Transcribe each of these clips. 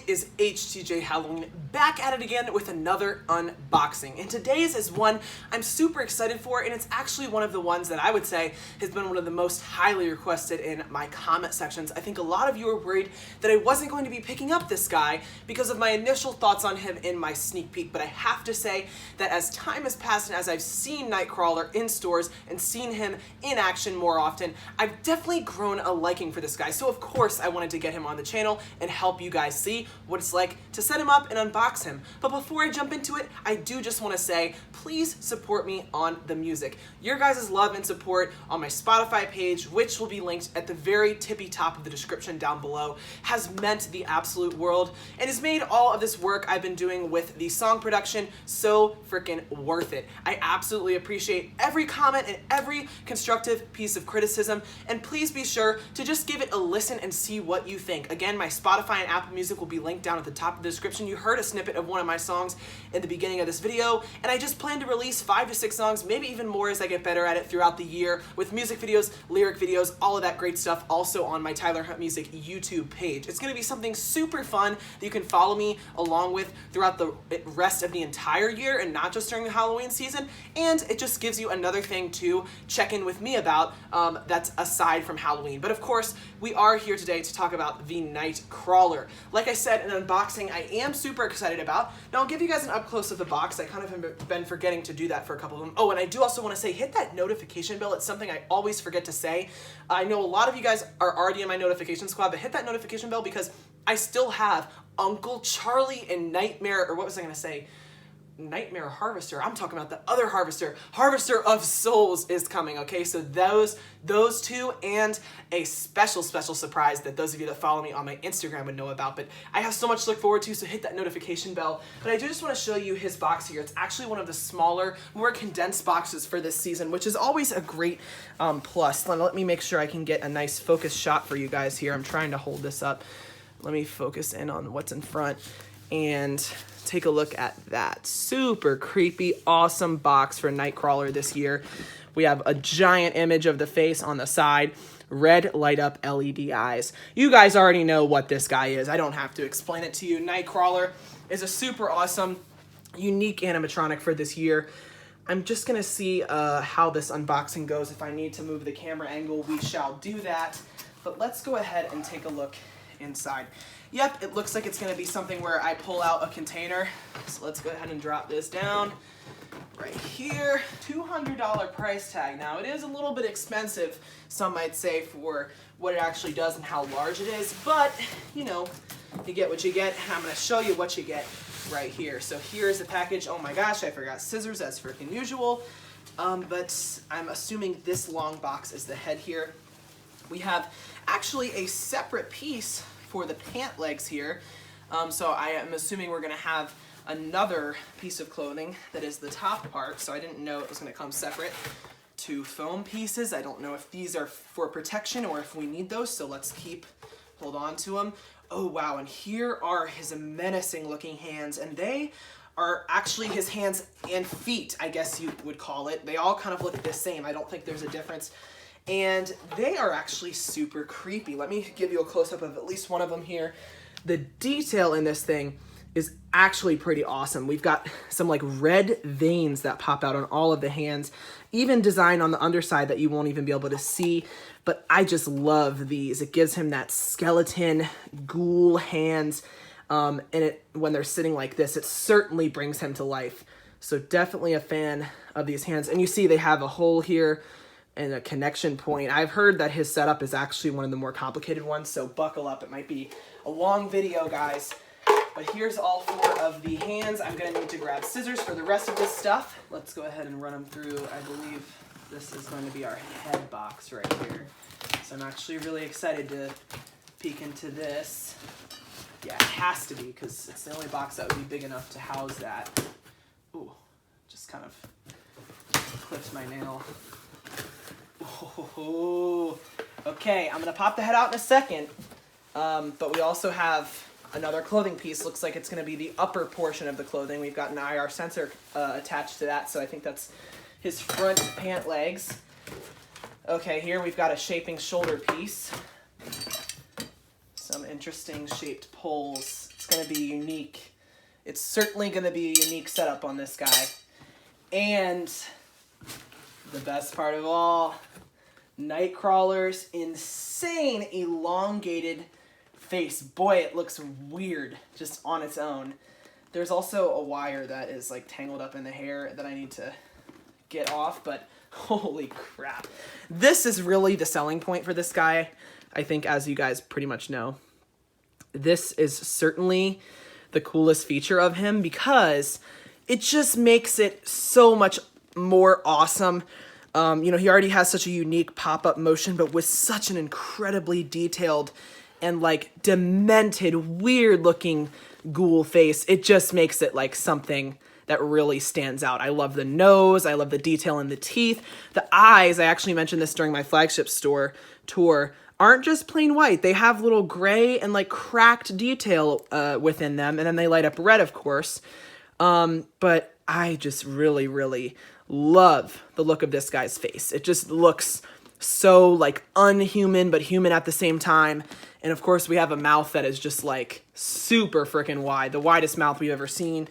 is HTJ Halloween, back at it again with another unboxing. And today's is one I'm super excited for, and it's actually one of the ones that I would say has been one of the most highly requested in my comment sections. I think a lot of you were worried that I wasn't going to be picking up this guy because of my initial thoughts on him in my sneak peek, but I have to say that as time has passed and as I've seen Nightcrawler in stores and seen him in action more often, I've definitely grown a liking for this guy. So of course I wanted to get him on the channel and help you guys see what it's like to set him up and unbox him. But before I jump into it, I do just want to say, please support me on the music. Your guys' love and support on my Spotify page, which will be linked at the very tippy top of the description down below, has meant the absolute world and has made all of this work I've been doing with the song production so freaking worth it. I absolutely appreciate every comment and every constructive piece of criticism, and please be sure to just give it a listen and see what you think. Again, my Spotify and Apple Music will be linked down at the top of the description. You heard a snippet of one of my songs in the beginning of this video, and I just plan to release 5 to 6 songs, maybe even more as I get better at it throughout the year, with music videos, lyric videos, all of that great stuff, also on my Tyler Hunt Music YouTube page. It's going to be something super fun that you can follow me along with throughout the rest of the entire year and not just during the Halloween season, and it just gives you another thing to check in with me about that's aside from Halloween. But of course, we are here today to talk about the Nightcrawler. Like I said, an unboxing I am super excited about. Now I'll give you guys an up close of the box. I kind of have been forgetting to do that for a couple of them. Oh, and I do also want to say, hit that notification bell. It's something I always forget to say. I know a lot of you guys are already in my notification squad, but hit that notification bell because I still have Uncle Charlie and Nightmare, or what was I going to say? Nightmare Harvester. I'm talking about the other Harvester. Harvester of Souls is coming, okay? So those two and a special surprise that those of you that follow me on my Instagram would know about. But I have so much to look forward to, so hit that notification bell. But I do just want to show you his box here. It's actually one of the smaller, more condensed boxes for this season, which is always a great plus. Let me make sure I can get a nice focus shot for you guys here. I'm trying to hold this up. Let me focus in on what's in front and take a look at that. Super creepy, awesome box for Nightcrawler this year. We have a giant image of the face on the side, red light up LED eyes. You guys already know what this guy is. I don't have to explain it to you. Nightcrawler is a super awesome, unique animatronic for this year. I'm just gonna see how this unboxing goes. If I need to move the camera angle, we shall do that. But let's go ahead and take a look inside. Yep, it looks like it's going to be something where I pull out a container. So let's go ahead and drop this down right here. $200 price tag. Now, it is a little bit expensive, some might say, for what it actually does and how large it is. But, you know, you get what you get. I'm going to show you what you get right here. So here's the package. Oh my gosh, I forgot scissors as freaking usual. But I'm assuming this long box is the head here. We have actually a separate piece for the pant legs here. So I am assuming we're gonna have another piece of clothing that is the top part. So I didn't know it was gonna come separate. 2 foam pieces. I don't know if these are for protection or if we need those. So let's hold on to them. Oh wow, and here are his menacing looking hands, and they are actually his hands and feet, I guess you would call it. They all kind of look the same. I don't think there's a difference. And they are actually super creepy. Let me give you a close-up of at least one of them here. The detail in this thing is actually pretty awesome. We've got some like red veins that pop out on all of the hands, even designed on the underside that you won't even be able to see. But I just love these. It gives him that skeleton ghoul hands. And when they're sitting like this, it certainly brings him to life. So definitely a fan of these hands. And you see they have a hole here and a connection point. I've heard that his setup is actually one of the more complicated ones, so buckle up. It might be a long video, guys. But here's all 4 of the hands. I'm gonna need to grab scissors for the rest of this stuff. Let's go ahead and run them through. I believe this is going to be our head box right here. So I'm actually really excited to peek into this. Yeah, it has to be, because it's the only box that would be big enough to house that. Ooh, just kind of clipped my nail. Oh, okay, I'm gonna pop the head out in a second, but we also have another clothing piece. Looks like it's gonna be the upper portion of the clothing. We've got an IR sensor attached to that, so I think that's his front pant legs. Okay, here we've got a shaping shoulder piece. Some interesting shaped poles. It's going to be unique. It's certainly going to be a unique setup on this guy. And the best part of all, Nightcrawler's insane elongated face. Boy, it looks weird just on its own. There's also a wire that is like tangled up in the hair that I need to get off, but holy crap. This is really the selling point for this guy, I think, as you guys pretty much know. This is certainly the coolest feature of him because it just makes it so much more awesome. You know, he already has such a unique pop-up motion, but with such an incredibly detailed and like demented, weird-looking ghoul face, it just makes it like something that really stands out. I love the nose. I love the detail in the teeth. The eyes, I actually mentioned this during my flagship store tour, aren't just plain white. They have little gray and like cracked detail within them, and then they light up red, of course. But I just really, really love the look of this guy's face. It just looks so like unhuman, but human at the same time. And of course, we have a mouth that is just like super freaking wide, the widest mouth we've ever seen.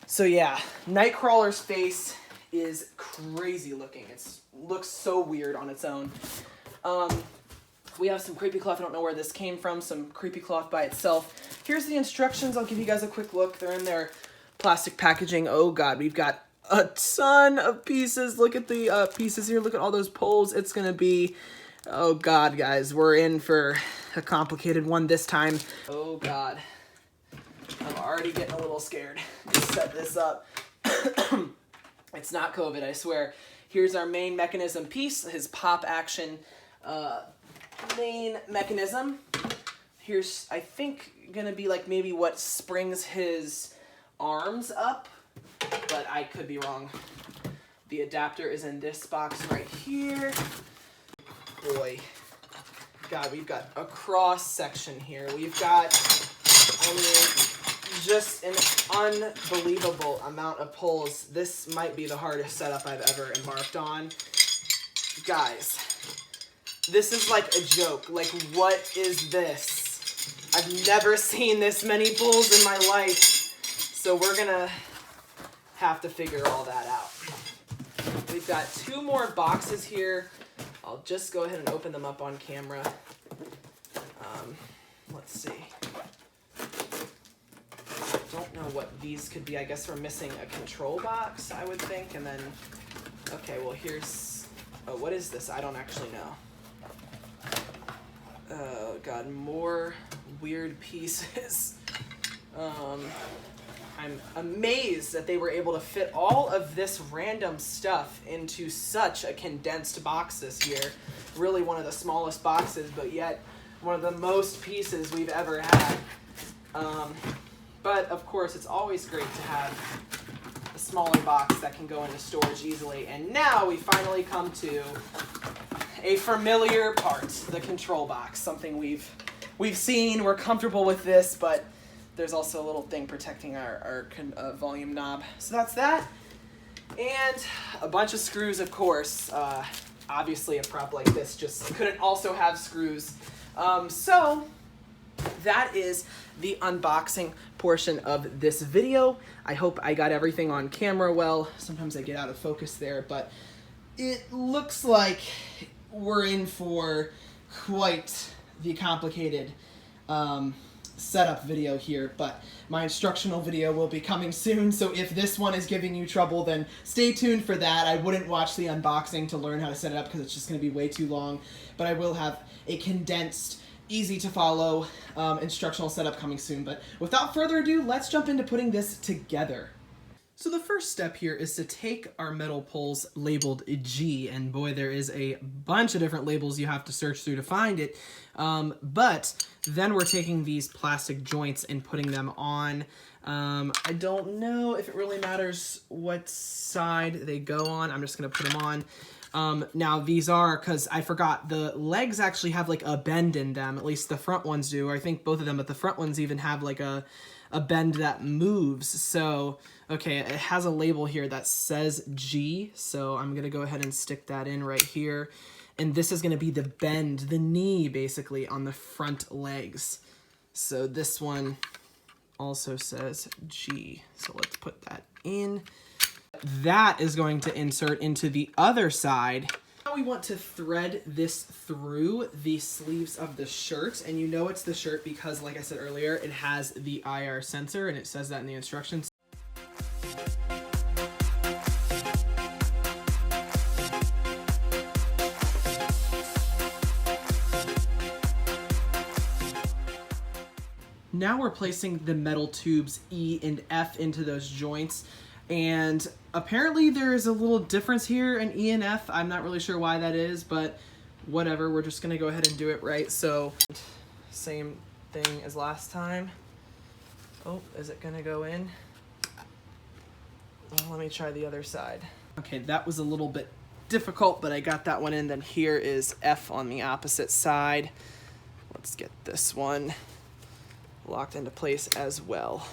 So yeah, Nightcrawler's face is crazy looking. It looks so weird on its own. We have some creepy cloth. I don't know where this came from. Some creepy cloth by itself. Here's the instructions. I'll give you guys a quick look. They're in their plastic packaging. Oh God, we've got a ton of pieces. Look at the pieces here. Look at all those poles. It's going to be, oh God, guys, we're in for a complicated one this time. Oh God, I'm already getting a little scared to set this up. It's not COVID, I swear. Here's our main mechanism piece, his pop action main mechanism. Here's, I think, gonna be like maybe what springs his arms up, but I could be wrong. The adapter is in this box right here. Boy, God, we've got a cross section here. We've got, I mean, just an unbelievable amount of poles. This might be the hardest setup I've ever embarked on. Guys, this is like a joke. Like, what is this? I've never seen this many poles in my life. So we're gonna have to figure all that out. We've got two more boxes here. I'll just go ahead and open them up on camera. Let's see. Don't know what these could be. I guess we're missing a control box, I would think. And then, okay, well here's, oh, what is this? I don't actually know. Oh God, more weird pieces. I'm amazed that they were able to fit all of this random stuff into such a condensed box this year. Really one of the smallest boxes, but yet one of the most pieces we've ever had. But of course, it's always great to have a smaller box that can go into storage easily. And now we finally come to a familiar part, the control box, something we've seen. We're comfortable with this, but there's also a little thing protecting our volume knob. So that's that. And a bunch of screws, of course. Obviously, a prop like this just couldn't also have screws. So that is the unboxing portion of this video. I hope I got everything on camera well. Sometimes I get out of focus there, but it looks like we're in for quite the complicated setup video here, but my instructional video will be coming soon, so if this one is giving you trouble, then stay tuned for that. I wouldn't watch the unboxing to learn how to set it up because it's just going to be way too long, but I will have a condensed, easy to follow instructional setup coming soon. But without further ado, let's jump into putting this together. So the first step here is to take our metal poles labeled G, and boy, there is a bunch of different labels you have to search through to find it, but then we're taking these plastic joints and putting them on. I don't know if it really matters what side they go on. I'm just going to put them on. Now these are, because I forgot, the legs actually have like a bend in them, at least the front ones do. I think both of them, but the front ones even have like a bend that moves. So, okay, it has a label here that says G, so I'm going to go ahead and stick that in right here. And this is going to be the bend, the knee, basically, on the front legs. So this one also says G. So let's put that in. That is going to insert into the other side. Now we want to thread this through the sleeves of the shirt, and you know it's the shirt because, like I said earlier, it has the IR sensor, and it says that in the instructions. Now we're placing the metal tubes E and F into those joints, and apparently there is a little difference here in E and F. I'm not really sure why that is, but whatever, we're just gonna go ahead and do it right. So same thing as last time. Oh, is it gonna go in? Well, let me try the other side. Okay, that was a little bit difficult, but I got that one in. Then here is F on the opposite side. Let's get this one locked into place as well.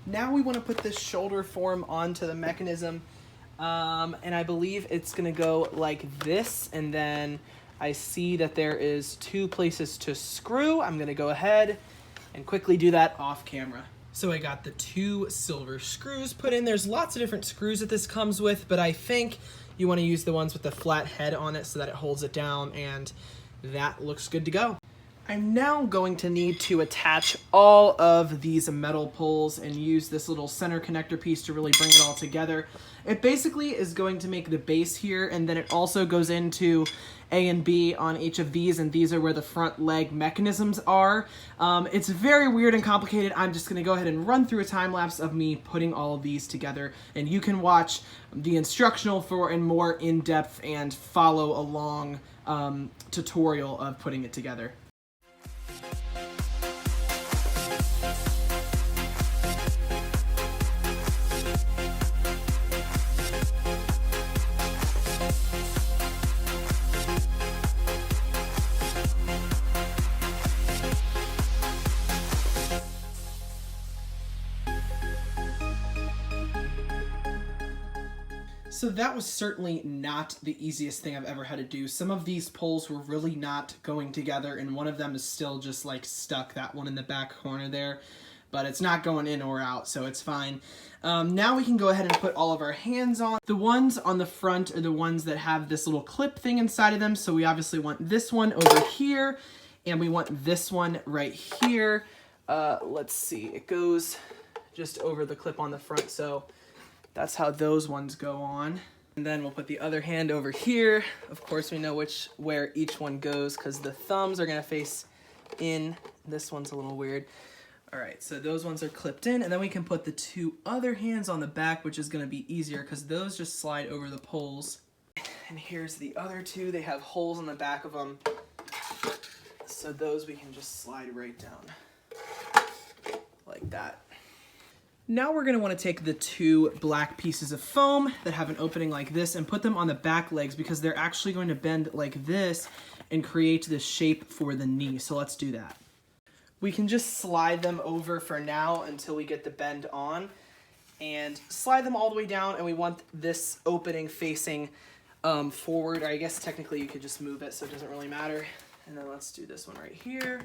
Now we want to put this shoulder form onto the mechanism, and I believe it's going to go like this, and then I see that there is 2 places to screw. I'm going to go ahead and quickly do that off camera. So I got the 2 silver screws put in. There's lots of different screws that this comes with, but I think you want to use the ones with the flat head on it so that it holds it down, and that looks good to go. I'm now going to need to attach all of these metal poles and use this little center connector piece to really bring it all together. It basically is going to make the base here, and then it also goes into A and B on each of these, and these are where the front leg mechanisms are. It's very weird and complicated. I'm just going to go ahead and run through a time lapse of me putting all of these together, and you can watch the instructional for a more in-depth and follow along tutorial of putting it together. So that was certainly not the easiest thing I've ever had to do. Some of these poles were really not going together, and one of them is still just like stuck, that one in the back corner there, but it's not going in or out, so it's fine. Now we can go ahead and put all of our hands on. The ones on the front are the ones that have this little clip thing inside of them, so we obviously want this one over here, and we want this one right here. Let's see, it goes just over the clip on the front, so that's how those ones go on. And then we'll put the other hand over here. Of course, we know where each one goes because the thumbs are gonna face in. This one's a little weird. All right, so those ones are clipped in, and then we can put the 2 other hands on the back, which is gonna be easier because those just slide over the poles. And here's the other 2. They have holes in the back of them. So those we can just slide right down like that. Now we're going to want to take the 2 black pieces of foam that have an opening like this and put them on the back legs because they're actually going to bend like this and create the shape for the knee. So let's do that. We can just slide them over for now until we get the bend on, and slide them all the way down, and we want this opening facing forward. Or I guess technically you could just move it so it doesn't really matter. And then let's do this one right here.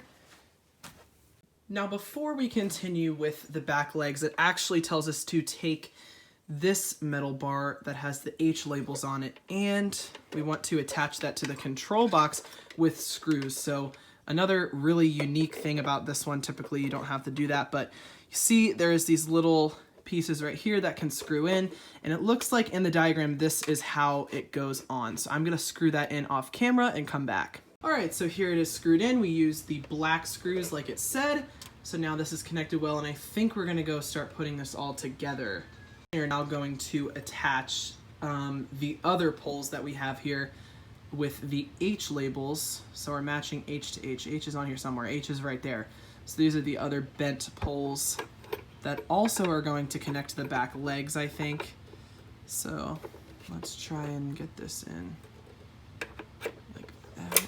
Now, before we continue with the back legs, it actually tells us to take this metal bar that has the H labels on it, and we want to attach that to the control box with screws. So another really unique thing about this one, typically you don't have to do that, but you see there's these little pieces right here that can screw in, and it looks like in the diagram this is how it goes on. So I'm going to screw that in off camera and come back. Alright, so here it is screwed in. We use the black screws like it said. So now this is connected well, and I think we're going to go start putting this all together. We're now going to attach the other poles that we have here with the H labels. So we're matching H to H. H is on here somewhere. H is right there. So these are the other bent poles that also are going to connect to the back legs, I think. So let's try and get this in like that.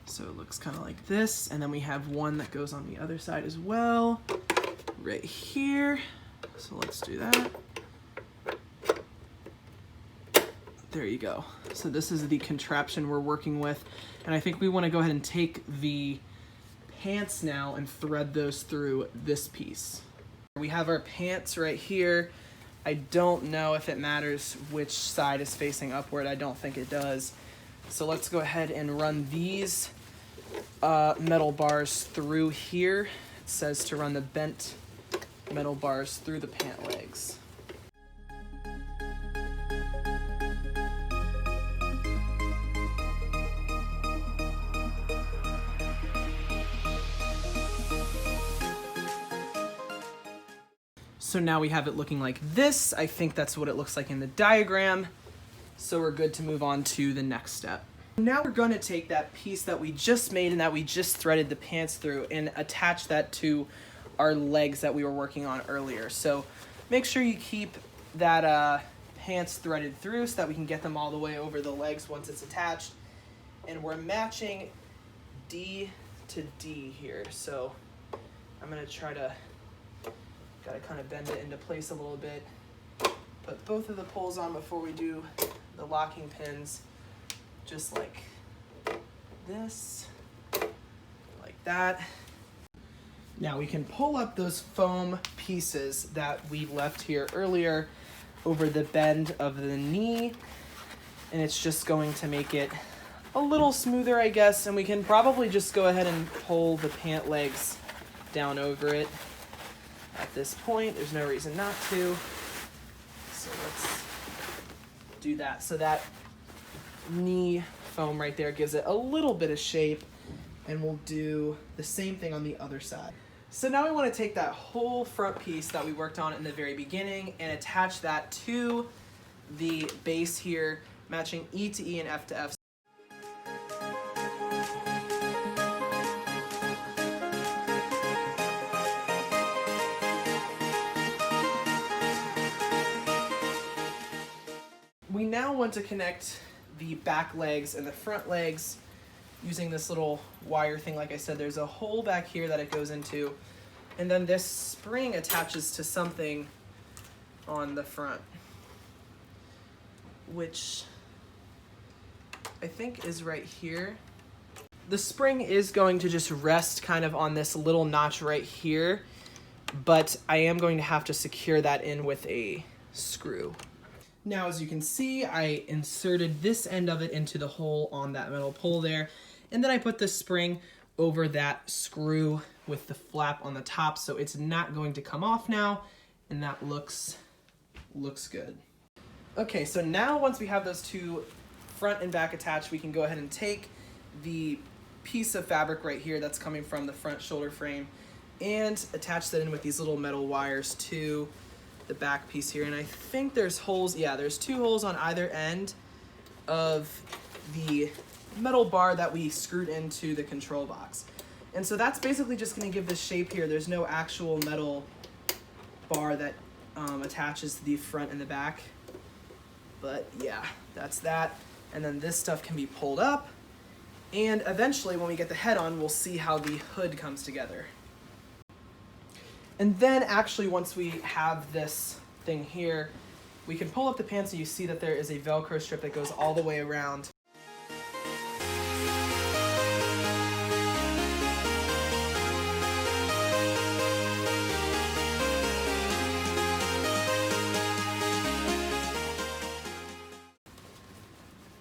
So it looks kind of like this, and then we have one that goes on the other side as well, right here. So let's do that. There you go. So this is the contraption we're working with, and I think we want to go ahead and take the pants now and thread those through this piece. We have our pants right here. I don't know if it matters which side is facing upward. I don't think it does. So let's go ahead and run these metal bars through here. It says to run the bent metal bars through the pant legs. So now we have it looking like this. I think that's what it looks like in the diagram. So we're good to move on to the next step. Now we're going to take that piece that we just made and that we just threaded the pants through and attach that to our legs that we were working on earlier. So make sure you keep that pants threaded through so that we can get them all the way over the legs once it's attached. And we're matching D to D here. So I'm going to try to kind of bend it into place a little bit. Put both of the poles on before we do the locking pins, just like this, like that. Now we can pull up those foam pieces that we left here earlier over the bend of the knee, and it's just going to make it a little smoother, I guess, and we can probably just go ahead and pull the pant legs down over it. At this point, there's no reason not to. So let's do that. So that knee foam right there gives it a little bit of shape, and we'll do the same thing on the other side. So now we want to take that whole front piece that we worked on in the very beginning and attach that to the base here, matching E to E and F to F. We now want to connect the back legs and the front legs using this little wire thing. Like I said, there's a hole back here that it goes into, and then this spring attaches to something on the front, which I think is right here. The spring is going to just rest kind of on this little notch right here, but I am going to have to secure that in with a screw. Now, as you can see, I inserted this end of it into the hole on that metal pole there, and then I put the spring over that screw with the flap on the top, so it's not going to come off now, and that looks good. Okay, so now once we have those two front and back attached, we can go ahead and take the piece of fabric right here that's coming from the front shoulder frame and attach that in with these little metal wires to the back piece here. And I think there's holes, yeah, there's two holes on either end of the metal bar that we screwed into the control box. And so that's basically just going to give this shape here. There's no actual metal bar that attaches the front and the back. But yeah, that's that. And then this stuff can be pulled up. And eventually when we get the head on, we'll see how the hood comes together. And then actually once we have this thing here, we can pull up the pants and you see that there is a Velcro strip that goes all the way around.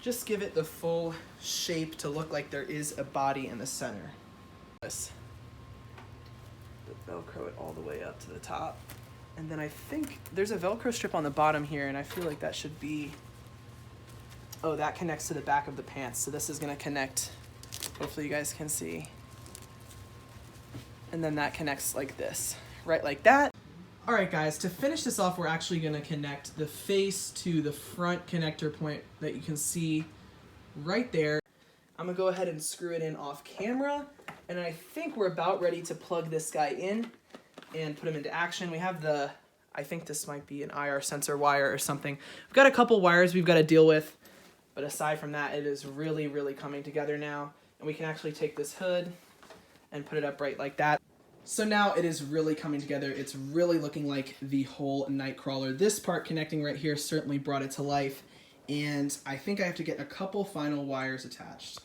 Just give it the full shape to look like there is a body in the center. Velcro it all the way up to the top. And then I think there's a Velcro strip on the bottom here, and I feel like that should be, oh, that connects to the back of the pants. So this is gonna connect, hopefully you guys can see. And then that connects like this, right like that. All right guys, to finish this off, we're actually gonna connect the face to the front connector point that you can see right there. I'm gonna go ahead and screw it in off camera, and I think we're about ready to plug this guy in and put him into action. We have the, I think this might be an IR sensor wire or something. We've got a couple wires we've got to deal with, but aside from that, it is really, really coming together now. And we can actually take this hood and put it up right like that. So now it is really coming together. It's really looking like the whole Nightcrawler. This part connecting right here certainly brought it to life. And I think I have to get a couple final wires attached.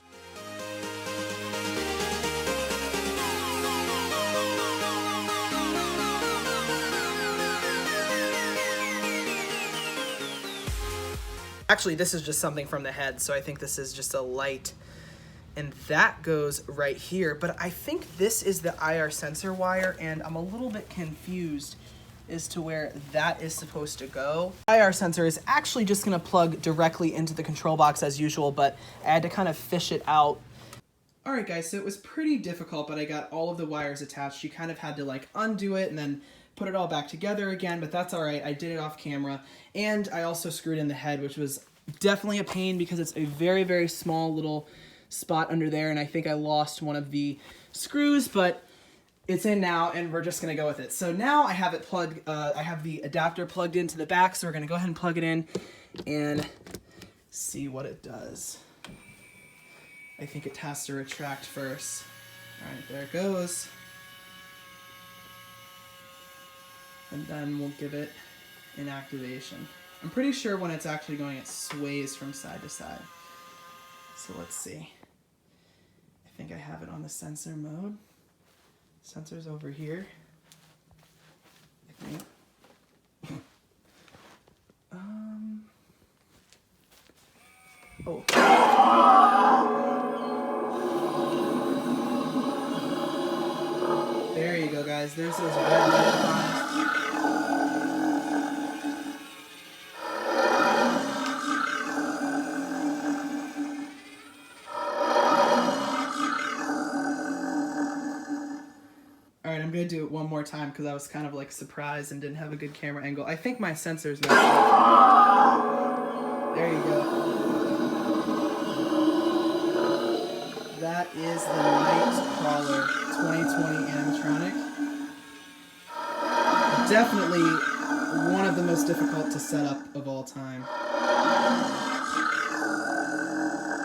Actually, this is just something from the head, so I think this is just a light. And that goes right here, but I think this is the IR sensor wire, and I'm a little bit confused as to where that is supposed to go. IR sensor is actually just gonna plug directly into the control box as usual, but I had to kind of fish it out. All right, guys, so it was pretty difficult, but I got all of the wires attached. You kind of had to like undo it and then put it all back together again, but that's all right. I did it off camera, and I also screwed in the head, which was definitely a pain because it's a very, very small little spot under there, and I think I lost one of the screws, but it's in now, and we're just gonna go with it. So now I have it plugged, I have the adapter plugged into the back, so we're gonna go ahead and plug it in and see what it does. I think it has to retract first. All right, there it goes. And then we'll give it an activation. I'm pretty sure when it's actually going, it sways from side to side. So let's see. I think I have it on the sensor mode. Sensor's over here, I think. Oh. There you go, guys. There's those red icons. Alright, I'm going to do it one more time because I was kind of like surprised and didn't have a good camera angle. I think my sensor's messed up. There you go. That is the Nightcrawler 2020 animatronic. Definitely one of the most difficult to set up of all time.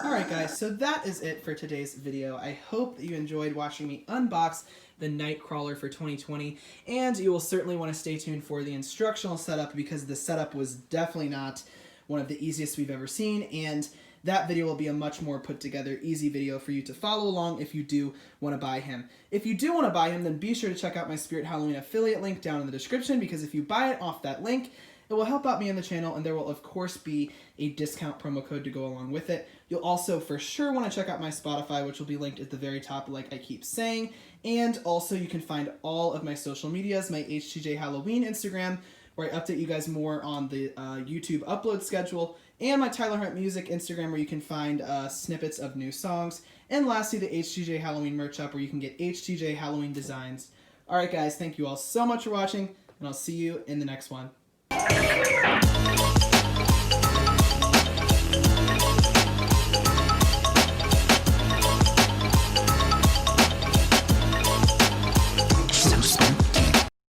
Alright guys, so that is it for today's video. I hope that you enjoyed watching me unbox the Nightcrawler for 2020, and you will certainly want to stay tuned for the instructional setup because the setup was definitely not one of the easiest we've ever seen, and that video will be a much more put together, easy video for you to follow along if you do want to buy him. If you do want to buy him, then be sure to check out my Spirit Halloween affiliate link down in the description, because if you buy it off that link, it will help out me on the channel, and there will of course be a discount promo code to go along with it. You'll also for sure want to check out my Spotify, which will be linked at the very top like I keep saying, and also you can find all of my social medias, my HTJ Halloween Instagram, where I update you guys more on the YouTube upload schedule, and my Tyler Hunt Music Instagram, where you can find snippets of new songs, and lastly the HTJ Halloween merch shop, where you can get HTJ Halloween designs. Alright guys, thank you all so much for watching, and I'll see you in the next one.